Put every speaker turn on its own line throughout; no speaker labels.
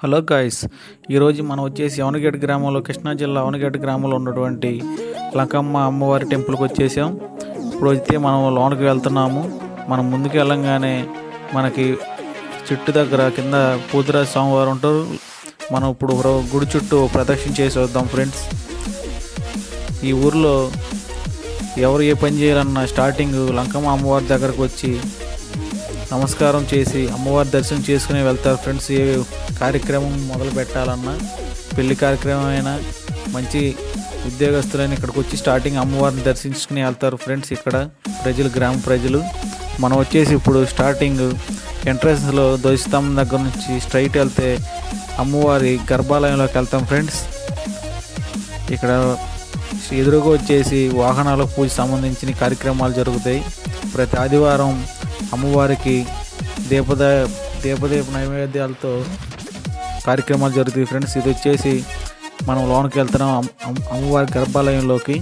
Hello guys, ఈరోజు మనం వచ్చేసి అవనగడ్డ గ్రామంలో, కృష్ణా జిల్లా అవనగడ్డ గ్రామంలో ఉన్నటువంటి లంకమ్మ అమ్మవారి టెంపుల్కి వచ్చేసాం. ఇప్పుడు అయితే మనం లోనికి వెళ్తున్నాము. మనం ముందుకు వెళ్ళంగానే మనకి చుట్టు దగ్గర కింద పూతిరాజు స్వామివారు ఉంటారు. మనం ఇప్పుడు గుడి చుట్టూ ప్రదక్షిణ చేసి వద్దాం ఫ్రెండ్స్. ఈ ఊర్లో ఎవరు ఏ పని చేయాలన్నా స్టార్టింగ్ లంకమ్మ అమ్మవారి దగ్గరకు వచ్చి నమస్కారం చేసి అమ్మవారి దర్శనం చేసుకుని వెళ్తారు ఫ్రెండ్స్. ఏ కార్యక్రమం మొదలు పెట్టాలన్నా, పెళ్లి కార్యక్రమం అయినా, మంచి ఉద్యోగస్తులైన ఇక్కడికి వచ్చి స్టార్టింగ్ అమ్మవారిని దర్శించుకుని వెళ్తారు ఫ్రెండ్స్. ఇక్కడ గ్రామ ప్రజలు మనం వచ్చేసి ఇప్పుడు స్టార్టింగ్ ఎంట్రన్స్లో ధ్వజస్తంభం దగ్గర నుంచి స్ట్రైట్ వెళ్తే అమ్మవారి గర్భాలయంలోకి వెళ్తాం ఫ్రెండ్స్. ఇక్కడ ఎదురుగా వచ్చేసి వాహనాలకు పూజ సంబంధించిన కార్యక్రమాలు జరుగుతాయి. ప్రతి ఆదివారం అమ్మవారికి దీపదీప నైవేద్యాలతో కార్యక్రమాలు జరుగుతాయి ఫ్రెండ్స్. ఇది వచ్చేసి మనం లోనికి వెళ్తున్నాం అమ్మవారి గర్భాలయంలోకి.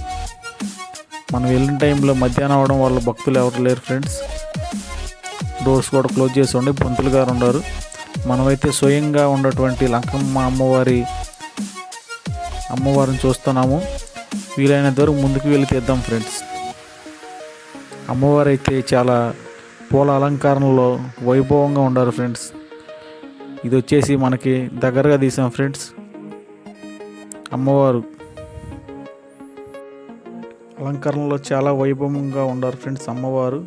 మనం వెళ్ళిన టైంలో మధ్యాహ్నం అవడం వల్ల భక్తులు ఎవరు లేరు ఫ్రెండ్స్. డోర్స్ కూడా క్లోజ్ చేసి ఉండి పంతులు గారు ఉన్నారు. మనమైతే స్వయంగా ఉన్నటువంటి లంకమ్మ అమ్మవారిని చూస్తున్నాము. వీలైనంత వరకు ముందుకు వెళ్ళి తీద్దాం ఫ్రెండ్స్. అమ్మవారు అయితే చాలా పూల అలంకరణలో వైభవంగా ఉండారు ఫ్రెండ్స్. ఇది వచ్చేసి మనకి దగ్గరగా తీసాం ఫ్రెండ్స్. అమ్మవారు అలంకరణలో చాలా వైభవంగా ఉండారు ఫ్రెండ్స్ అమ్మవారు.